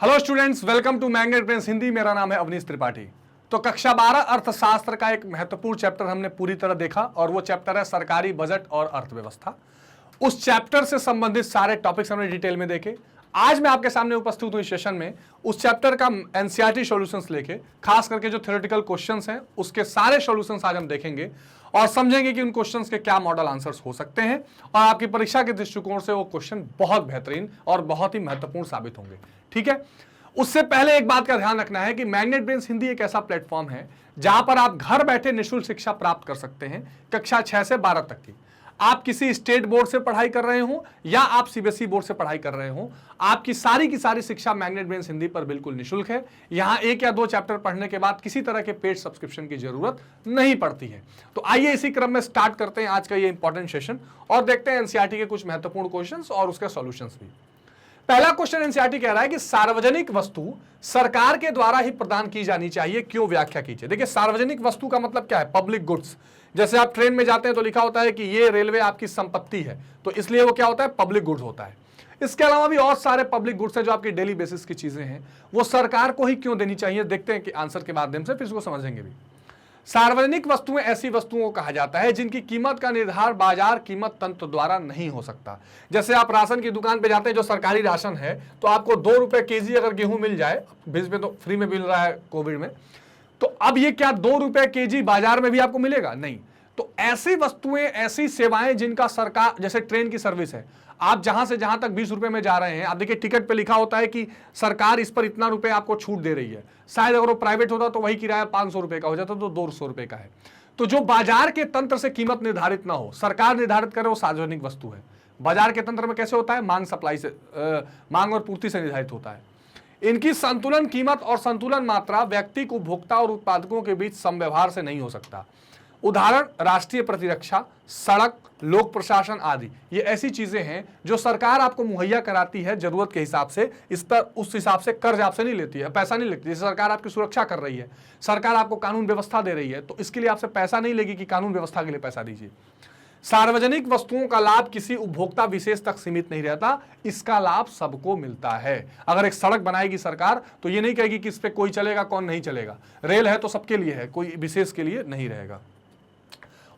Hello students, welcome to Magnet Brains Hindi. मेरा नाम है अवनीश त्रिपाठी। तो कक्षा 12 अर्थशास्त्र का एक महत्वपूर्ण चैप्टर हमने पूरी तरह देखा और वो चैप्टर है सरकारी बजट और अर्थव्यवस्था। उस चैप्टर से संबंधित सारे टॉपिक्स हमने डिटेल में देखे। आज मैं आपके सामने उपस्थित हूं इस सेशन में उस चैप्टर का एनसीईआरटी सॉल्यूशंस लेके, खास करके जो थ्योरेटिकल क्वेश्चंस हैं उसके सारे सॉल्यूशंस आज हम देखेंगे और समझेंगे कि उन क्वेश्चंस के क्या मॉडल आंसर्स हो सकते हैं और आपकी परीक्षा के दृष्टिकोण से वो क्वेश्चन बहुत बेहतरीन और बहुत ही महत्वपूर्ण साबित होंगे। ठीक है, उससे पहले एक बात का ध्यान रखना है कि मैग्नेट ब्रेन्स हिंदी एक ऐसा प्लेटफॉर्म है जहां पर आप घर बैठे निःशुल्क शिक्षा प्राप्त कर सकते हैं कक्षा 6 से 12 तक की। आप किसी स्टेट बोर्ड से पढ़ाई कर रहे हो या आप सीबीएसई बोर्ड से पढ़ाई कर रहे हो, आपकी सारी की सारी शिक्षा मैग्नेट ब्रेन्स हिंदी पर बिल्कुल निःशुल्क है। यहां एक या दो चैप्टर पढ़ने के बाद किसी तरह के पेड सब्सक्रिप्शन की जरूरत नहीं पड़ती है। तो आइए इसी क्रम में स्टार्ट करते हैं आज का ये इंपॉर्टेंट सेशन और देखते हैं एनसीईआरटी के कुछ महत्वपूर्ण क्वेश्चंस और उसके सॉल्यूशंस भी। पहला क्वेश्चन एनसीईआरटी कह रहा है कि सार्वजनिक वस्तु सरकार के द्वारा ही प्रदान की जानी चाहिए, क्यों? व्याख्या कीजिए। देखिए, सार्वजनिक वस्तु का मतलब क्या है? Public goods. जैसे आप ट्रेन में जाते हैं तो लिखा होता है कि ये रेलवे आपकी संपत्ति है, तो इसलिए वो क्या होता है? पब्लिक गुड्स होता है। इसके अलावा भी और सारे पब्लिक गुड्स हैं जो आपकी डेली बेसिस की चीजें हैं, वो सरकार को ही क्यों देनी चाहिए? देखते हैं कि आंसर के माध्यम से, फिर इसको समझेंगे भी। सार्वजनिक वस्तुएं ऐसी वस्तुओं को कहा जाता है जिनकी कीमत का निर्धारण बाजार कीमत तंत्र द्वारा नहीं हो सकता। जैसे आप राशन की दुकान पे जाते हैं, जो सरकारी राशन है, तो आपको 2 रुपए केजी अगर गेहूं मिल जाए, बीच में तो फ्री में मिल रहा है कोविड में, तो अब ये क्या 2 रुपए केजी बाजार में भी आपको मिलेगा? नहीं। तो ऐसी वस्तुएं, ऐसी सेवाएं जिनका सरकार, जैसे ट्रेन की सर्विस है, आप जहां से जहां तक 20 रुपए में जा रहे हैं, आप देखिए टिकट पे लिखा होता है कि सरकार इस पर इतना रुपए आपको छूट दे रही है। शायद अगर वो प्राइवेट होता तो वही किराया 500 रुपए का हो जाता, तो 200 रुपए का है। तो जो बाजार के तंत्र से कीमत निर्धारित ना हो, सरकार निर्धारित करे, वो सार्वजनिक वस्तु है। बाजार के तंत्र में कैसे होता है? मांग सप्लाई से, मांग और पूर्ति से निर्धारित होता है। इनकी संतुलन कीमत और संतुलन मात्रा व्यक्ति, उपभोक्ता और उत्पादकों के बीच समव्यवहार से नहीं हो सकता। उदाहरण, राष्ट्रीय प्रतिरक्षा, सड़क, लोक प्रशासन आदि। ये ऐसी चीजें हैं जो सरकार आपको मुहैया कराती है जरूरत के हिसाब से। इस पर उस हिसाब से कर्ज आपसे नहीं लेती है, पैसा नहीं लेती है। जैसे सरकार आपकी सुरक्षा कर रही है, सरकार आपको कानून व्यवस्था दे रही है, तो इसके लिए आपसे पैसा नहीं लेगी कि कानून व्यवस्था के लिए पैसा दीजिए। सार्वजनिक वस्तुओं का लाभ किसी उपभोक्ता विशेष तक सीमित नहीं रहता, इसका लाभ सबको मिलता है। अगर एक सड़क बनाएगी सरकार तो ये नहीं कहेगी कि इस पे कोई चलेगा, कौन नहीं चलेगा। रेल है तो सबके लिए है, कोई विशेष के लिए नहीं रहेगा।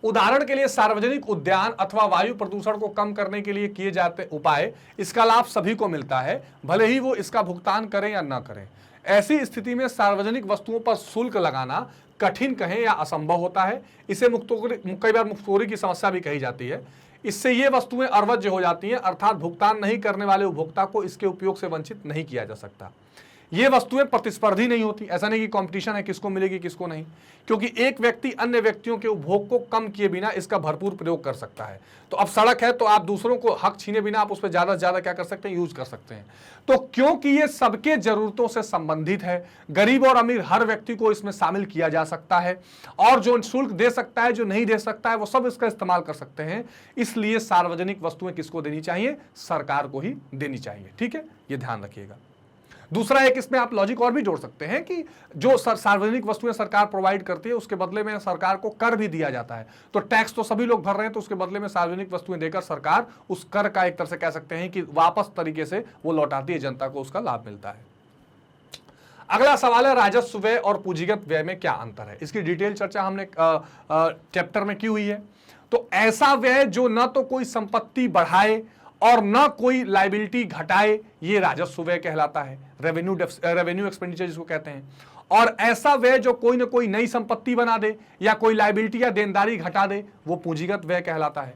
उदाहरण के लिए, सार्वजनिक उद्यान अथवा वायु प्रदूषण को कम करने के लिए किए जाते उपाय, इसका लाभ सभी को मिलता है, भले ही वो इसका भुगतान करें या ना करें। ऐसी स्थिति में सार्वजनिक वस्तुओं पर शुल्क लगाना कठिन कहें या असंभव होता है। इसे कई बार मुफ्तखोरी की समस्या भी कही जाती है। इससे ये वस्तुएं अर्वज्य हो जाती हैं, अर्थात भुगतान नहीं करने वाले उपभोक्ता को इसके उपयोग से वंचित नहीं किया जा सकता। ये वस्तुएं प्रतिस्पर्धी नहीं होती, ऐसा नहीं कि कंपटीशन है किसको मिलेगी किसको नहीं, क्योंकि एक व्यक्ति अन्य व्यक्तियों के उपभोग को कम किए बिना इसका भरपूर प्रयोग कर सकता है। तो अब सड़क है तो आप दूसरों को हक छीने बिना आप उस पर ज्यादा से ज्यादा क्या कर सकते हैं? यूज कर सकते हैं। तो क्योंकि ये सबके जरूरतों से संबंधित है, गरीब और अमीर हर व्यक्ति को इसमें शामिल किया जा सकता है और जो शुल्क दे सकता है, जो नहीं दे सकता है, वो सब इसका इस्तेमाल कर सकते हैं। इसलिए सार्वजनिक वस्तुएं किसको देनी चाहिए? सरकार को ही देनी चाहिए। ठीक है, ये ध्यान रखिएगा। दूसरा, एक इसमें आप लॉजिक और भी जोड़ सकते हैं कि जो सार्वजनिक वस्तुएं सरकार प्रोवाइड करती है, उसके बदले में सरकार को कर भी दिया जाता है। तो टैक्स तो सभी लोग भर रहे हैं, तो उसके बदले में सार्वजनिक वस्तुएं देकर सरकार उस कर का एक तरह से कह सकते हैं कि वापस तरीके से वो लौटाती है, जनता को उसका लाभ मिलता है। अगला सवाल है, राजस्व व्यय और पूंजीगत व्यय में क्या अंतर है? इसकी डिटेल चर्चा हमने चैप्टर में की हुई है। तो ऐसा व्यय जो न तो कोई संपत्ति बढ़ाए और न कोई लायबिलिटी घटाए, ये राजस्व व्यय कहलाता है, रेवेन्यू एक्सपेंडिचर जिसको कहते हैं। और ऐसा व्यय जो कोई न कोई नई संपत्ति बना दे या कोई लायबिलिटी या देनदारी घटा दे, वो पूंजीगत व्यय कहलाता है।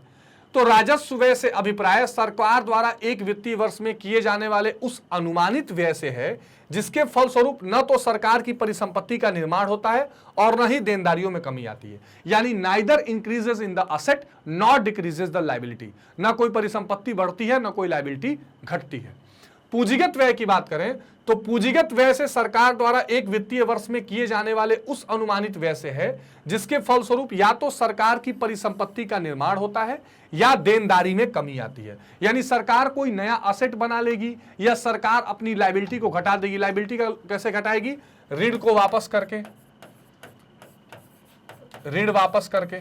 तो राजस्व व्यय से अभिप्राय सरकार द्वारा एक वित्तीय वर्ष में किए जाने वाले उस अनुमानित व्यय से है जिसके फलस्वरूप न तो सरकार की परिसंपत्ति का निर्माण होता है और न ही देनदारियों में कमी आती है। यानी neither increases in the asset not decreases the liability, न कोई परिसंपत्ति बढ़ती है न कोई लायबिलिटी घटती है। पूंजीगत व्यय की बात करें तो पूंजीगत व्यय से सरकार द्वारा एक वित्तीय वर्ष में किए जाने वाले उस अनुमानित व्यय से है जिसके फलस्वरूप या तो सरकार की परिसंपत्ति का निर्माण होता है या देनदारी में कमी आती है। यानी सरकार कोई नया असेट बना लेगी या सरकार अपनी लायबिलिटी को घटा देगी। लायबिलिटी का कैसे घटाएगी? ऋण को वापस करके, ऋण वापस करके,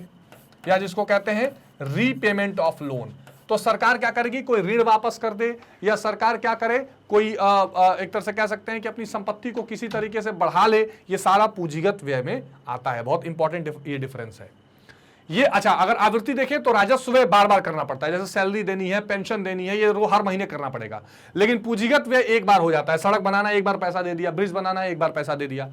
या जिसको कहते हैं रीपेमेंट ऑफ लोन। तो सरकार क्या करेगी, कोई ऋण वापस कर दे, या सरकार क्या करे, कोई एक तरह से कह सकते हैं कि अपनी संपत्ति को किसी तरीके से बढ़ा ले, ये सारा पूंजीगत व्यय में आता है। बहुत इंपॉर्टेंट ये डिफरेंस है ये। अच्छा, अगर आवृत्ति देखें तो राजस्व व्यय बार बार करना पड़ता है, जैसे सैलरी देनी है, पेंशन देनी है, ये हर महीने करना पड़ेगा। लेकिन पूंजीगत व्यय एक बार हो जाता है, सड़क बनाना एक बार पैसा दे दिया, ब्रिज बनाना एक बार पैसा दे दिया।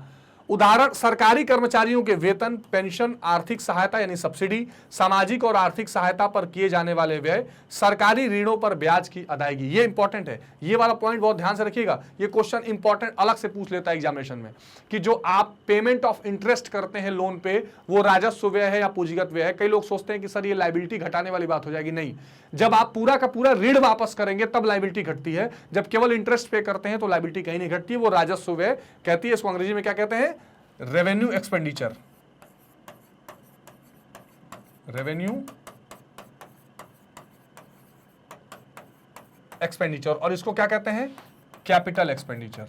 उदाहरण, सरकारी कर्मचारियों के वेतन, पेंशन, आर्थिक सहायता यानी सब्सिडी, सामाजिक और आर्थिक सहायता पर किए जाने वाले व्यय, सरकारी ऋणों पर ब्याज की अदायगी। ये इंपॉर्टेंट है, ये वाला पॉइंट बहुत ध्यान से रखिएगा। ये क्वेश्चन इंपॉर्टेंट अलग से पूछ लेता है एग्जामिनेशन में, कि जो आप पेमेंट ऑफ इंटरेस्ट करते हैं लोन पे, वो राजस्व व्यय है या पूंजीगत व्यय है। कई लोग सोचते हैं कि सर ये लायबिलिटी घटाने वाली बात हो जाएगी। नहीं, जब आप पूरा का पूरा ऋण वापस करेंगे तब लायबिलिटी घटती है। जब केवल इंटरेस्ट पे करते हैं तो लायबिलिटी कहीं नहीं घटती है, वो राजस्व व्यय कहती है। इसको अंग्रेजी में क्या कहते हैं, रेवेन्यू एक्सपेंडिचर, रेवेन्यू एक्सपेंडिचर, और इसको क्या कहते हैं, कैपिटल एक्सपेंडिचर,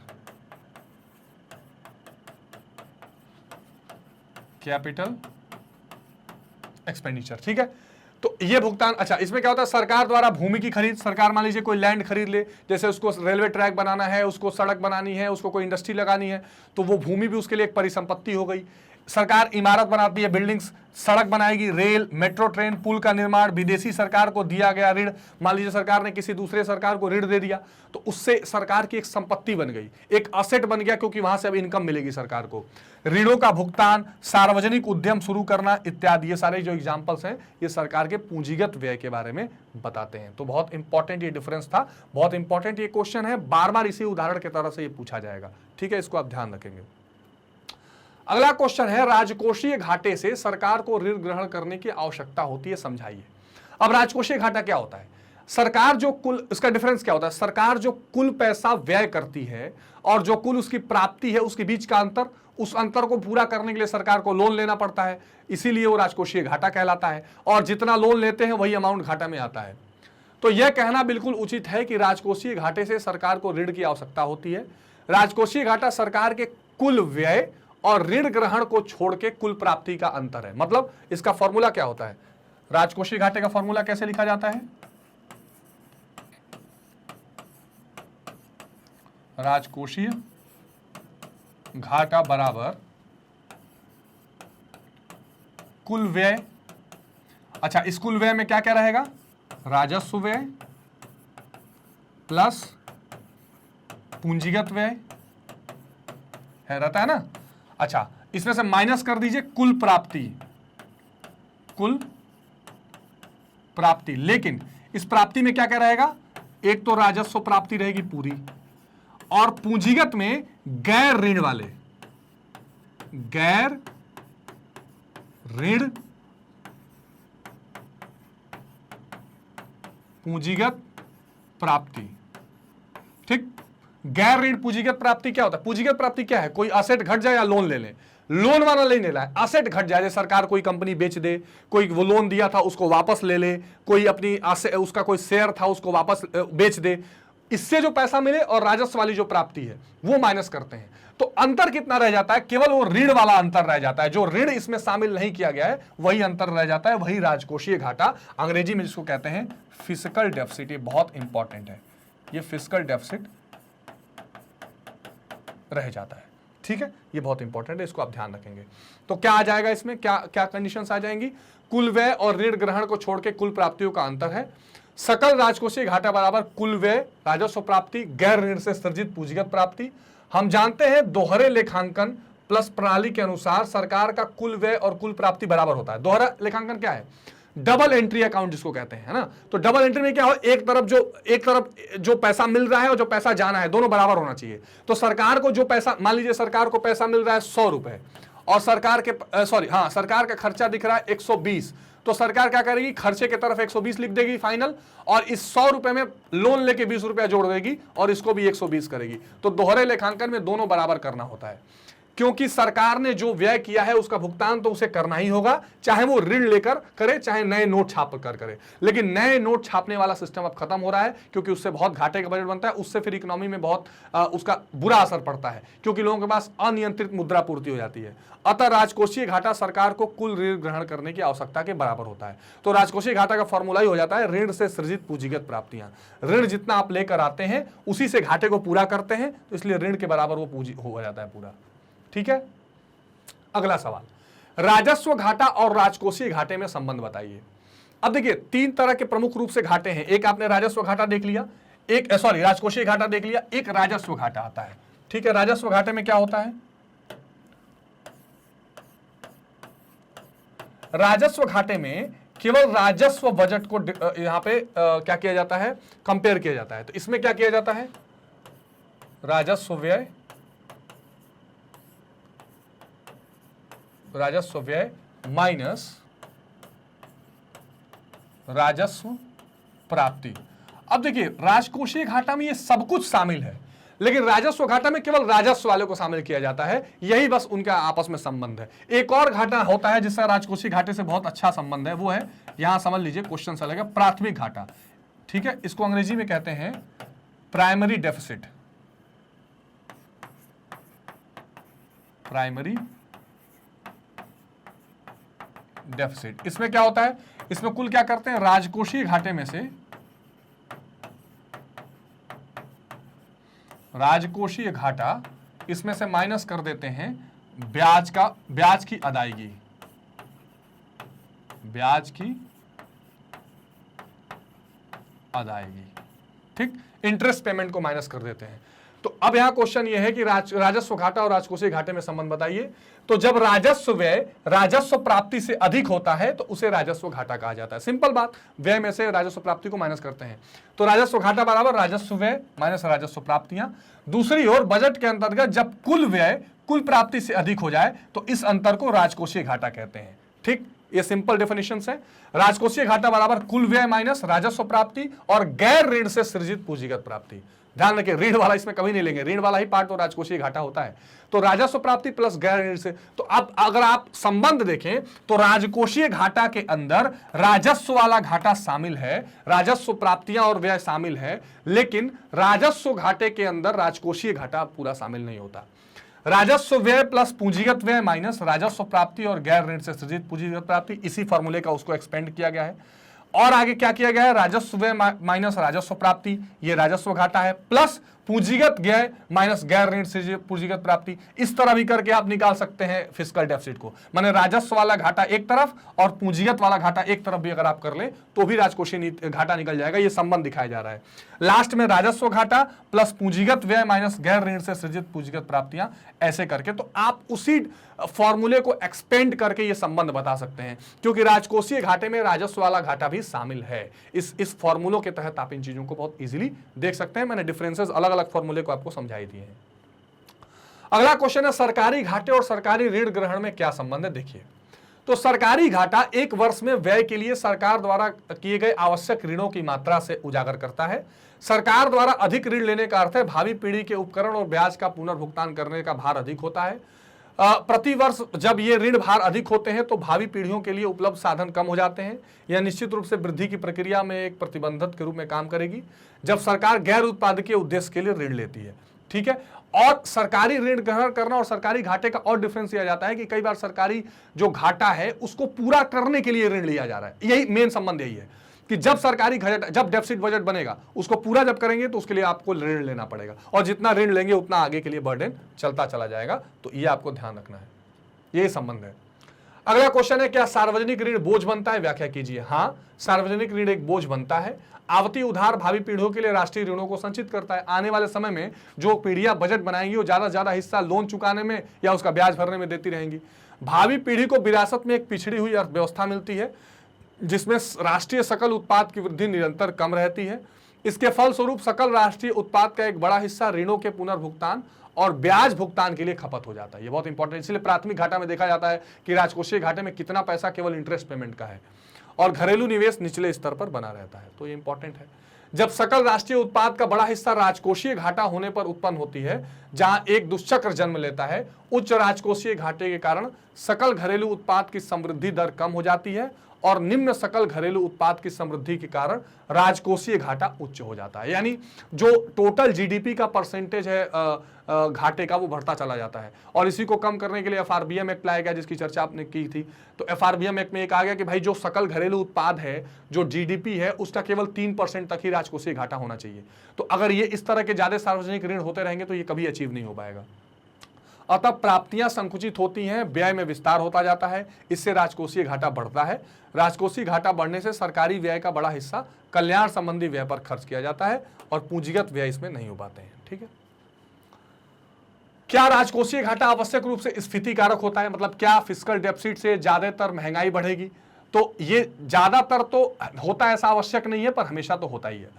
कैपिटल एक्सपेंडिचर। ठीक है, तो ये भुगतान। अच्छा, इसमें क्या होता है, सरकार द्वारा भूमि की खरीद, सरकार मान लीजिए कोई लैंड खरीद ले, जैसे उसको रेलवे ट्रैक बनाना है, उसको सड़क बनानी है, उसको कोई इंडस्ट्री लगानी है, तो वो भूमि भी उसके लिए एक परिसंपत्ति हो गई। सरकार इमारत बनाती है, बिल्डिंग्स, सड़क बनाएगी, रेल, मेट्रो ट्रेन, पुल का निर्माण, विदेशी सरकार को दिया गया ऋण, मान लीजिए सरकार ने किसी दूसरे सरकार को ऋण दे दिया, तो उससे सरकार की एक संपत्ति बन गई, एक असेट बन गया, क्योंकि वहां से अब इनकम मिलेगी सरकार को। ऋणों का भुगतान, सार्वजनिक उद्यम शुरू करना इत्यादि, ये सारे जो एग्जांपल्स हैं ये सरकार के पूंजीगत व्यय के बारे में बताते हैं। तो बहुत इंपॉर्टेंट ये डिफरेंस था, बहुत इंपॉर्टेंट ये क्वेश्चन है, बार बार इसी उदाहरण की तरह से ये पूछा जाएगा। ठीक है, इसको आप ध्यान रखेंगे। अगला क्वेश्चन है, राजकोषीय घाटे से सरकार को ऋण ग्रहण करने की आवश्यकता होती है, समझाइए। अब राजकोषीय घाटा क्या होता है, सरकार जो कुल, इसका डिफरेंस क्या होता है, सरकार जो कुल पैसा व्यय करती है और जो कुल उसकी प्राप्ति है उसके बीच का अंतर, उस अंतर को पूरा करने के लिए सरकार को लोन लेना पड़ता है, इसीलिए वो राजकोषीय घाटा कहलाता है। और जितना लोन लेते हैं वही अमाउंट घाटा में आता है। तो यह कहना बिल्कुल उचित है कि राजकोषीय घाटे से सरकार को ऋण की आवश्यकता होती है। राजकोषीय घाटा सरकार के कुल व्यय और ऋण ग्रहण को छोड़ के कुल प्राप्ति का अंतर है। मतलब इसका फॉर्मूला क्या होता है, राजकोषीय घाटे का फॉर्मूला कैसे लिखा जाता है, राजकोषीय घाटा बराबर कुल व्यय। अच्छा, इस कुल व्यय में क्या क्या रहेगा, राजस्व व्यय प्लस पूंजीगत व्यय है, रहता है ना। अच्छा, इसमें से माइनस कर दीजिए कुल प्राप्ति, कुल प्राप्ति। लेकिन इस प्राप्ति में क्या क्या रहेगा, एक तो राजस्व प्राप्ति रहेगी पूरी, और पूंजीगत में गैर ऋण वाले, गैर ऋण पूंजीगत प्राप्ति। ठीक, गैर ऋण पूंजीगत प्राप्ति क्या होता है, पूंजीगत प्राप्ति क्या है, कोई असेट घट जाए या लोन ले ले, लोन वाला नहीं लेना है, असेट घट जाए, सरकार कोई कंपनी बेच दे, कोई वो लोन दिया था उसको वापस ले ले, कोई अपनी उसका कोई शेयर था उसको वापस बेच दे, इससे जो पैसा मिले और राजस्व वाली जो प्राप्ति है वो माइनस करते हैं। तो अंतर कितना रह जाता है, केवल वो ऋण वाला अंतर रह जाता है, जो ऋण इसमें शामिल नहीं किया गया है वही अंतर रह जाता है, वही राजकोषीय घाटा, अंग्रेजी में जिसको कहते हैं फिस्कल डेफिसिट। ये बहुत इंपॉर्टेंट है, ये फिस्कल डेफिसिट रह जाता है। ठीक है, ये बहुत इंपॉर्टेंट है, इसको आप ध्यान रखेंगे। तो क्या आ जाएगा इसमें, क्या क्या कंडीशंस आ जाएंगी, कुल व्यय और ऋण ग्रहण को छोड़ के कुल प्राप्तियों का अंतर है, सकल राजकोषीय घाटा बराबर कुल व्यय राजस्व प्राप्ति गैर ऋण से सृजित पूंजीगत प्राप्ति। हम जानते हैं दोहरे लेखांकन प्लस प्रणाली के अनुसार सरकार का कुल व्यय और कुल प्राप्ति बराबर होता है। दोहरा लेखांकन क्या है, डबल एंट्री अकाउंट जिसको कहते हैं, है ना। तो डबल एंट्री में क्या हो, एक तरफ जो पैसा मिल रहा है और जो पैसा जाना है दोनों बराबर होना चाहिए। तो सरकार को जो पैसा, मान लीजिए सरकार को पैसा मिल रहा है 100 रुपए और सरकार का खर्चा दिख रहा है 120, तो सरकार क्या करेगी, खर्चे की तरफ 120 लिख देगी फाइनल, और इस 100 रुपए में लोन लेके 20 रुपया जोड़ देगी और इसको भी 120 करेगी। तो दोहरे लेखांकन में दोनों बराबर करना होता है। क्योंकि सरकार ने जो व्यय किया है उसका भुगतान तो उसे करना ही होगा, चाहे वो ऋण लेकर करे चाहे नए नोट छाप कर करे। लेकिन नए नोट छापने वाला सिस्टम अब खत्म हो रहा है, क्योंकि उससे बहुत घाटे का बजट बनता है, उससे फिर इकोनॉमी में बहुत उसका बुरा असर पड़ता है, क्योंकि लोगों के पास अनियंत्रित मुद्रा पूर्ति हो जाती है। अतः राजकोषीय घाटा सरकार को कुल ऋण ग्रहण करने की आवश्यकता के बराबर होता है। तो राजकोषीय घाटा का फॉर्मूला ही हो जाता है ऋण से सृजित पूंजीगत प्राप्तियां। ऋण जितना आप लेकर आते हैं उसी से घाटे को पूरा करते हैं, तो इसलिए ऋण के बराबर वो पूंजी हो जाता है पूरा। ठीक है, अगला सवाल, राजस्व घाटा और राजकोषीय घाटे में संबंध बताइए। अब देखिए 3 तरह के प्रमुख रूप से घाटे हैं। एक आपने राजस्व घाटा देख लिया, एक राजकोषीय घाटा देख लिया, एक राजस्व घाटा आता है। ठीक है, राजस्व घाटे में क्या होता है? राजस्व घाटे में केवल राजस्व बजट को यहां पे क्या किया जाता है? कंपेयर किया जाता है। तो इसमें क्या किया जाता है? राजस्व व्यय माइनस राजस्व प्राप्ति। अब देखिए राजकोषीय घाटा में ये सब कुछ शामिल है, लेकिन राजस्व घाटा में केवल राजस्व वाले को शामिल किया जाता है। यही बस उनका आपस में संबंध है। एक और घाटा होता है जिसका राजकोषीय घाटे से बहुत अच्छा संबंध है, वो है, यहां समझ लीजिए क्वेश्चन चलेगा, प्राथमिक घाटा। ठीक है, इसको अंग्रेजी में कहते हैं प्राइमरी डेफिसिट। प्राइमरी डेफिसिट, इसमें क्या होता है? इसमें कुल क्या करते हैं? राजकोषीय घाटे में से राजकोषीय घाटा, इसमें से माइनस कर देते हैं ब्याज की अदायगी, ब्याज की अदायगी। ठीक, इंटरेस्ट पेमेंट को माइनस कर देते हैं। तो अब यहां क्वेश्चन यह है कि राजस्व घाटा और राजकोषीय घाटे में संबंध बताइए। तो जब राजस्व व्यय राजस्व प्राप्ति से अधिक होता है तो उसे राजस्व घाटा कहा जाता है। सिंपल बात, व्यय में से राजस्व प्राप्ति को माइनस करते हैं, तो राजस्व घाटा बराबर राजस्व व्यय माइनस राजस्व प्राप्तियां। दूसरी ओर बजट के अंतर्गत जब कुल व्यय कुल प्राप्ति से अधिक हो जाए तो इस अंतर को राजकोषीय घाटा कहते हैं। ठीक, ये सिंपल डेफिनेशन है। राजकोषीय घाटा बराबर कुल व्यय माइनस राजस्व प्राप्ति और गैर ऋण से सृजित पूंजीगत प्राप्ति। ध्यान रखिए, ऋण वाला इसमें कभी नहीं लेंगे, ऋण वाला ही पार्ट तो राजकोषीय घाटा होता है। तो राजस्व प्राप्ति प्लस गैर ऋण से, तो अब अगर आप संबंध देखें तो राजकोषीय घाटा के अंदर राजस्व वाला घाटा शामिल है, राजस्व प्राप्तियां और व्यय शामिल है, लेकिन राजस्व घाटे के अंदर राजकोषीय घाटा पूरा शामिल नहीं होता। राजस्व व्यय प्लस पूंजीगत व्यय माइनस राजस्व प्राप्ति और गैर ऋण से सृजित पूंजीगत प्राप्ति, इसी फॉर्मूले का उसको एक्सपेंड किया गया है। और आगे क्या किया गया है? राजस्व व्यय माइनस राजस्व प्राप्ति, ये राजस्व घाटा है, प्लस पूंजीगत व्यय माइनस गैर ऋण से पूंजीगत प्राप्ति। इस तरह भी करके आप निकाल सकते हैं फिस्कल डेफिसिट को, माने राजस्व वाला घाटा एक तरफ और पूंजीगत वाला घाटा एक तरफ भी अगर आप कर ले तो भी राजकोषीय घाटा निकल जाएगा। ये संबंध दिखाया जा रहा है। लास्ट में राजस्व घाटा प्लस पूंजीगत व्यय माइनस गैर ऋण से सृजित पूंजीगत प्राप्तियां, ऐसे करके तो आप उसी फॉर्मूले को एक्सपेंड करके ये संबंध बता सकते हैं, क्योंकि राजकोषीय घाटे में राजस्व वाला घाटा भी शामिल है। इस फॉर्मूलों के तहत आप इन चीजों को बहुत इजीली देख सकते हैं। मैंने डिफरेंसेस अलग अलग फॉर्मूले को आपको समझाई दिए हैं। अगला क्वेश्चन है सरकारी घाटे और सरकारी ऋण ग्रहण में क्या संबंध है? देखिए, तो सरकारी घाटा एक वर्ष में व्यय के लिए सरकार द्वारा किए गए आवश्यक ऋणों की मात्रा से उजागर करता है। सरकार द्वारा अधिक ऋण लेने का अर्थ है भावी पीढ़ी के उपकरण और ब्याज का पुनर्भुगतान करने का भार अधिक होता है। प्रति वर्ष जब ये ऋण भार अधिक होते हैं तो भावी पीढ़ियों के लिए उपलब्ध साधन कम हो जाते हैं। यह निश्चित रूप से वृद्धि की प्रक्रिया में एक प्रतिबंधक के रूप में काम करेगी जब सरकार गैर उत्पादकीय उद्देश्य के लिए ऋण लेती है। ठीक है, और सरकारी ऋण ग्रहण करना और सरकारी घाटे का और डिफरेंस यह जाता है कि कई बार सरकारी जो घाटा है उसको पूरा करने के लिए ऋण लिया जा रहा है। यही मेन संबंध यही है कि जब सरकारी जब डेफिसिट बजट बनेगा उसको पूरा जब करेंगे तो उसके लिए आपको ऋण लेना पड़ेगा, और जितना ऋण लेंगे उतना आगे के लिए बर्डन चलता चला जाएगा। तो ये आपको ध्यान रखना है, यही संबंध है। अगला क्वेश्चन है, क्या सार्वजनिक ऋण बोझ बनता है? व्याख्या कीजिए। हाँ, सार्वजनिक ऋण एक बोझ बनता है। आवती उधार भावी पीढ़ियों के लिए राष्ट्रीय ऋणों को संचित करता है। आने वाले समय में जो पीढ़ियां बजट बनाएंगी वो ज्यादा से ज्यादा हिस्सा लोन चुकाने में या उसका ब्याज भरने में देती रहेंगी। भावी पीढ़ी को विरासत में एक पिछड़ी हुई अर्थव्यवस्था मिलती है जिसमें राष्ट्रीय सकल उत्पाद की वृद्धि निरंतर कम रहती है। इसके फलस्वरूप सकल राष्ट्रीय उत्पाद का एक बड़ा हिस्सा ऋणों के पुनर्भुगतान और ब्याज भुगतान के लिए खपत हो जाता है। ये बहुत इंपॉर्टेंट, इसलिए प्राथमिक घाटा में देखा जाता है कि राजकोषीय घाटे में कितना पैसा केवल इंटरेस्ट पेमेंट का है और घरेलू निवेश निचले स्तर पर बना रहता है। तो ये इंपॉर्टेंट है। जब सकल राष्ट्रीय उत्पाद का बड़ा हिस्सा राजकोषीय घाटा होने पर उत्पन्न होती है जहां एक दुष्चक्र जन्म लेता है। उच्च राजकोषीय घाटे के कारण सकल घरेलू उत्पाद की समृद्धि दर कम हो जाती है और निम्न सकल घरेलू उत्पाद की समृद्धि के कारण राजकोषीय घाटा उच्च हो जाता है। यानी जो टोटल जीडीपी का परसेंटेज है घाटे का, वो बढ़ता चला जाता है। और इसी को कम करने के लिए एफआरबीएम एक्ट लाया गया, जिसकी चर्चा आपने की थी। तो एफआरबीएम एक्ट में एक आ गया कि भाई जो सकल घरेलू उत्पाद है, जो जीडीपी है, उसका केवल 3% तक ही राजकोषीय घाटा होना चाहिए। तो अगर ये इस तरह के ज्यादा सार्वजनिक ऋण होते रहेंगे तो ये कभी अचीव नहीं हो पाएगा। अतः प्राप्तियां संकुचित होती हैं, व्यय में विस्तार होता जाता है, इससे राजकोषीय घाटा बढ़ता है। राजकोषीय घाटा बढ़ने से सरकारी व्यय का बड़ा हिस्सा कल्याण संबंधी व्यय पर खर्च किया जाता है और पूंजीगत व्यय इसमें नहीं हो पाते हैं। ठीक है, क्या राजकोषीय घाटा आवश्यक रूप से स्फीति कारक होता है? मतलब क्या फिस्कल डेफिसिट से ज्यादातर महंगाई बढ़ेगी? तो ये ज्यादातर तो होता है, ऐसा आवश्यक नहीं है, पर हमेशा तो होता ही है।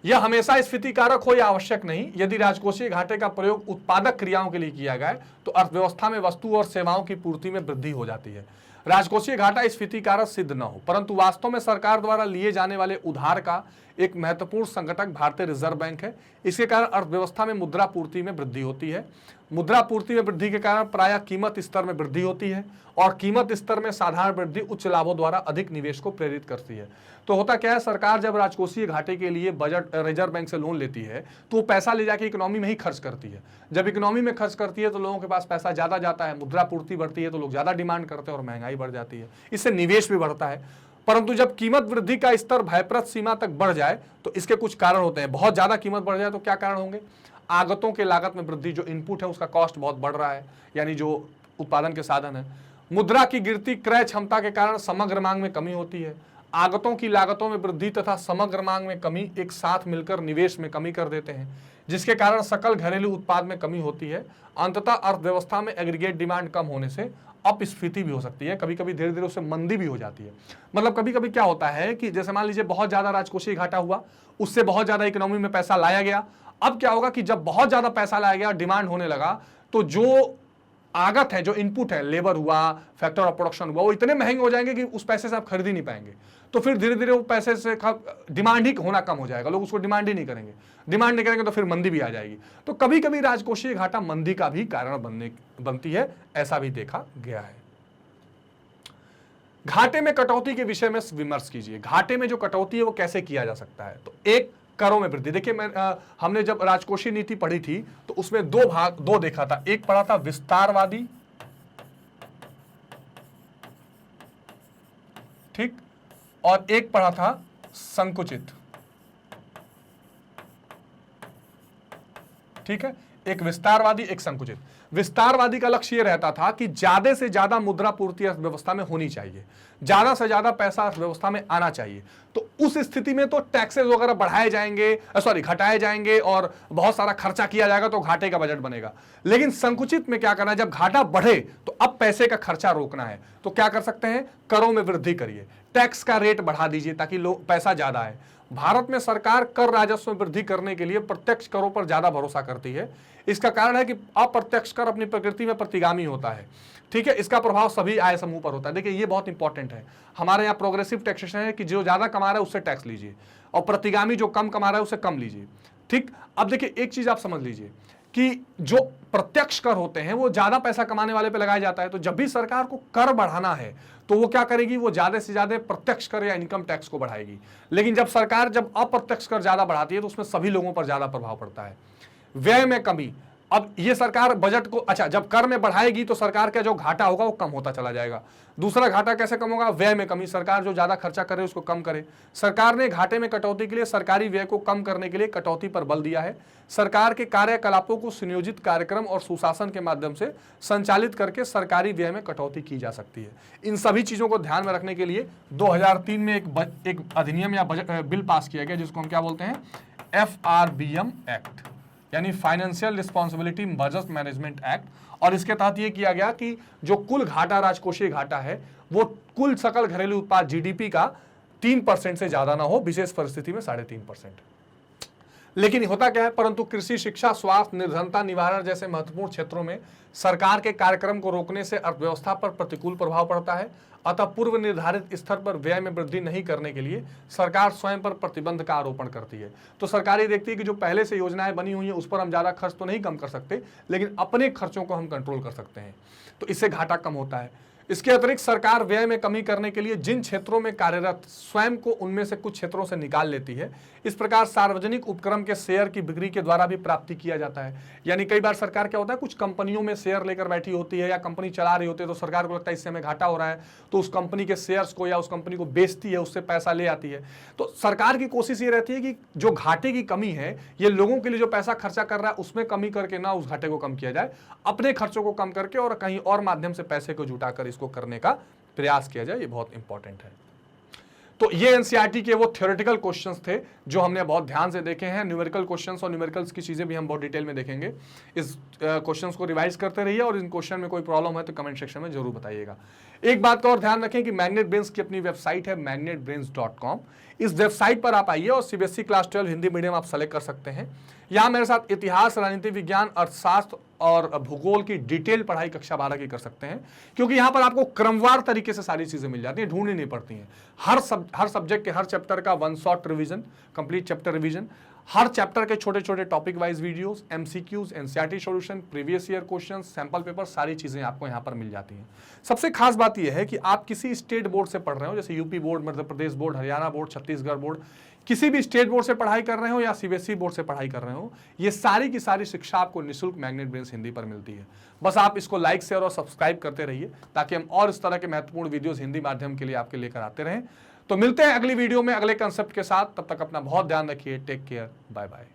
यह हमेशा स्फीति कारक हो या आवश्यक नहीं। यदि राजकोषीय घाटे का प्रयोग उत्पादक क्रियाओं के लिए किया गया तो अर्थव्यवस्था में वस्तु और सेवाओं की पूर्ति में वृद्धि हो जाती है। राजकोषीय घाटा स्फीति कारक सिद्ध न हो, परंतु वास्तव में सरकार द्वारा लिए जाने वाले उधार का एक महत्वपूर्ण संगठक भारतीय रिजर्व बैंक है। इसके कारण अर्थव्यवस्था में मुद्रा पूर्ति में वृद्धि होती है। मुद्रा पूर्ति में वृद्धि के कारण प्रायः कीमत स्तर में वृद्धि होती है और कीमत स्तर में साधारण वृद्धि उच्च लाभों द्वारा अधिक निवेश को प्रेरित करती है। तो होता क्या है, सरकार जब राजकोषीय घाटे के लिए बजट रिजर्व बैंक से लोन लेती है तो वो पैसा ले जाके इकोनॉमी में ही खर्च करती है। जब इकोनॉमी में खर्च करती है तो लोगों के पास पैसा ज्यादा जाता है, मुद्रा पूर्ति बढ़ती है तो लोग ज्यादा डिमांड करते हैं और महंगाई बढ़ जाती है, इससे निवेश भी बढ़ता है। परंतु जब कीमत वृद्धि का स्तर भयप्रद सीमा तक बढ़ जाए तो इसके कुछ कारण होते हैं। बहुत ज्यादा कीमत बढ़ जाए तो क्या कारण होंगे? आगतों के लागत में वृद्धि, जो इनपुट है उसका कॉस्ट बहुत बढ़ रहा है, यानी जो उत्पादन के साधन है। मुद्रा की गिरती क्रय क्षमता के कारण समग्र मांग में कमी होती है। आगतों की लागतों में वृद्धि तथा समग्र मांग में कमी एक साथ मिलकर निवेश में कमी कर देते हैं, जिसके कारण सकल घरेलू उत्पाद में कमी होती है। अंततः अर्थव्यवस्था में एग्रीगेट डिमांड कम होने से अपस्फीति भी हो सकती है, कभी कभी धीरे धीरे उससे मंदी भी हो जाती है। मतलब कभी कभी क्या होता है कि जैसे मान लीजिए बहुत ज्यादा राजकोषीय घाटा हुआ, उससे बहुत ज्यादा इकोनॉमी में पैसा लाया गया। अब क्या होगा कि जब बहुत ज्यादा पैसा लाया गया, डिमांड होने लगा, तो जो आगत है, जो इनपुट है, लेबर हुआ, फैक्टर ऑफ प्रोडक्शन हुआ, वो इतने महंगे हो जाएंगे कि उस पैसे से आप खरीद ही नहीं पाएंगे। तो फिर धीरे धीरे वो पैसे से डिमांड ही होना कम हो जाएगा, लोग उसको डिमांड ही नहीं करेंगे। डिमांड नहीं करेंगे तो फिर मंदी भी आ जाएगी। तो कभी कभी राजकोषीय घाटा मंदी का भी कारण बनती है, ऐसा भी देखा गया है। घाटे में कटौती के विषय में विमर्श कीजिए। घाटे में जो कटौती है वो कैसे किया जा सकता है? तो एक, करों में वृद्धि। देखिए हमने जब राजकोषीय नीति पढ़ी थी तो उसमें दो देखा था। एक पढ़ा था विस्तारवादी, ठीक, और एक पढ़ा था संकुचित। ठीक है, एक विस्तारवादी, एक संकुचित। विस्तारवादी का लक्ष्य यह रहता था कि ज्यादा से ज्यादा मुद्रा पूर्ति अर्थव्यवस्था में होनी चाहिए, ज्यादा से ज्यादा पैसा अर्थव्यवस्था में आना चाहिए। तो उस स्थिति में तो टैक्सेस वगैरह बढ़ाए जाएंगे, घटाए जाएंगे और बहुत सारा खर्चा किया जाएगा, तो घाटे का बजट बनेगा। लेकिन संकुचित में क्या करना है, जब घाटा बढ़े तो अब पैसे का खर्चा रोकना है, तो क्या कर सकते हैं? करों में वृद्धि करिए, टैक्स का रेट बढ़ा दीजिए ताकि लोग पैसा ज्यादा आए। भारत में सरकार कर राजस्व में वृद्धि करने के लिए प्रत्यक्ष करों पर ज्यादा भरोसा करती है। इसका कारण है कि अप्रत्यक्ष कर अपनी प्रकृति में प्रतिगामी होता है। ठीक है, इसका प्रभाव सभी आय समूह पर होता है। देखिए ये बहुत इंपॉर्टेंट है। हमारे यहाँ प्रोग्रेसिव टैक्सेशन है कि जो ज्यादा कमा रहा है उससे टैक्स लीजिए और प्रतिगामी जो कम कमा रहा है उससे कम लीजिए। ठीक, अब देखिए एक चीज आप समझ लीजिए कि जो प्रत्यक्ष कर होते हैं वो ज्यादा पैसा कमाने वाले पे लगाया जाता है। तो जब भी सरकार को कर बढ़ाना है तो वो क्या करेगी? वो ज्यादा से ज्यादा प्रत्यक्ष कर या इनकम टैक्स को बढ़ाएगी। लेकिन जब सरकार जब अप्रत्यक्ष कर ज्यादा बढ़ाती है तो उसमें सभी लोगों पर ज्यादा प्रभाव पड़ता है। व्यय में कमी, अब ये सरकार बजट को, अच्छा, जब कर में बढ़ाएगी तो सरकार का जो घाटा होगा वो कम होता चला जाएगा। दूसरा घाटा कैसे कम होगा? व्यय में कमी, सरकार जो ज्यादा खर्चा करे उसको कम करे। सरकार ने घाटे में कटौती के लिए सरकारी व्यय को कम करने के लिए कटौती पर बल दिया है। सरकार के कार्यकलापों को सुनियोजित कार्यक्रम और सुशासन के माध्यम से संचालित करके सरकारी व्यय में कटौती की जा सकती है। इन सभी चीजों को ध्यान में रखने के लिए 2003 में एक अधिनियम या बिल पास किया गया जिसको हम क्या बोलते हैं? FRBM एक्ट, यानी financial responsibility budget management act. और इसके तहत यह किया गया कि जो कुल घाटा, राजकोषीय घाटा है, वो कुल सकल घरेलू उत्पाद GDP का 3% से ज्यादा ना हो, विशेष परिस्थिति में 3.5%। लेकिन होता क्या है, परंतु कृषि, शिक्षा, स्वास्थ्य, निर्धनता निवारण जैसे महत्वपूर्ण क्षेत्रों में सरकार के कार्यक्रम को रोकने से अर्थव्यवस्था पर प्रतिकूल प्रभाव पड़ता है। अतः पूर्व निर्धारित स्तर पर व्यय में वृद्धि नहीं करने के लिए सरकार स्वयं पर प्रतिबंध का आरोपण करती है। तो सरकार ये देखती है कि जो पहले से योजनाएं बनी हुई हैं उस पर हम ज्यादा खर्च तो नहीं कम कर सकते, लेकिन अपने खर्चों को हम कंट्रोल कर सकते हैं, तो इससे घाटा कम होता है। इसके अतिरिक्त सरकार व्यय में कमी करने के लिए जिन क्षेत्रों में कार्यरत स्वयं को उनमें से कुछ क्षेत्रों से निकाल लेती है। इस प्रकार सार्वजनिक उपक्रम के शेयर की बिक्री के द्वारा भी प्राप्ति किया जाता है। यानी कई बार सरकार क्या होता है, कुछ कंपनियों में शेयर लेकर बैठी होती है या कंपनी चला रही होती है, तो सरकार को लगता है इससे हमें घाटा हो रहा है, तो उस कंपनी के शेयर्स को या उस कंपनी को बेचती है, उससे पैसा ले आती है। तो सरकार की कोशिश ये रहती है कि जो घाटे की कमी है, ये लोगों के लिए जो पैसा खर्चा कर रहा है उसमें कमी करके ना उस घाटे को कम किया जाए, अपने खर्चों को कम करके और कहीं और माध्यम से पैसे को जुटाकर इसको करने का प्रयास किया जाए। ये बहुत इंपॉर्टेंट है। तो ये एनसीईआरटी के वो थ्योरेटिकल क्वेश्चंस थे जो हमने बहुत ध्यान से देखे हैं। न्यूमेरिकल क्वेश्चंस और न्यूमेरिकल्स की चीजें भी हम बहुत डिटेल में देखेंगे। इस क्वेश्चंस को रिवाइज करते रहिए और इन क्वेश्चन में कोई प्रॉब्लम है तो कमेंट सेक्शन में जरूर बताइएगा। एक बात का और ध्यान रखें कि मैग्नेट ब्रेन्स की अपनी वेबसाइट है magnetbrains.com। इस वेबसाइट पर आप आइए और सीबीएसई क्लास 12 हिंदी मीडियम आप सेलेक्ट कर सकते हैं। यहाँ मेरे साथ इतिहास, राजनीति विज्ञान, अर्थशास्त्र और भूगोल की डिटेल पढ़ाई कक्षा 12 की कर सकते हैं, क्योंकि यहाँ पर आपको क्रमवार तरीके से सारी चीजें मिल जाती हैं, ढूंढनी नहीं पड़ती हैं। हर सब्जेक्ट के हर चैप्टर का one shot revision, complete chapter revision, हर चैप्टर के छोटे छोटे topic wise videos, MCQs, NCERT solution, previous year questions, sample paper, सारी चीजें आपको यहाँ पर मिल जाती हैं। सबसे खास बात यह है कि आप किसी स्टेट बोर्ड से पढ़ रहे हो, जैसे UP board, Madhya Pradesh board, Haryana board, Chhattisgarh board, किसी भी स्टेट बोर्ड से पढ़ाई कर रहे हो या सीबीएसई बोर्ड से पढ़ाई कर रहे हो, ये सारी की सारी शिक्षा आपको निःशुल्क मैग्नेट ब्रेन्स हिंदी पर मिलती है। बस आप इसको लाइक, शेयर और सब्सक्राइब करते रहिए ताकि हम और इस तरह के महत्वपूर्ण वीडियोस हिंदी माध्यम के लिए आपके लेकर आते रहें। तो मिलते हैं अगली वीडियो में अगले कंसेप्ट के साथ। तब तक अपना बहुत ध्यान रखिए। Take care, bye bye.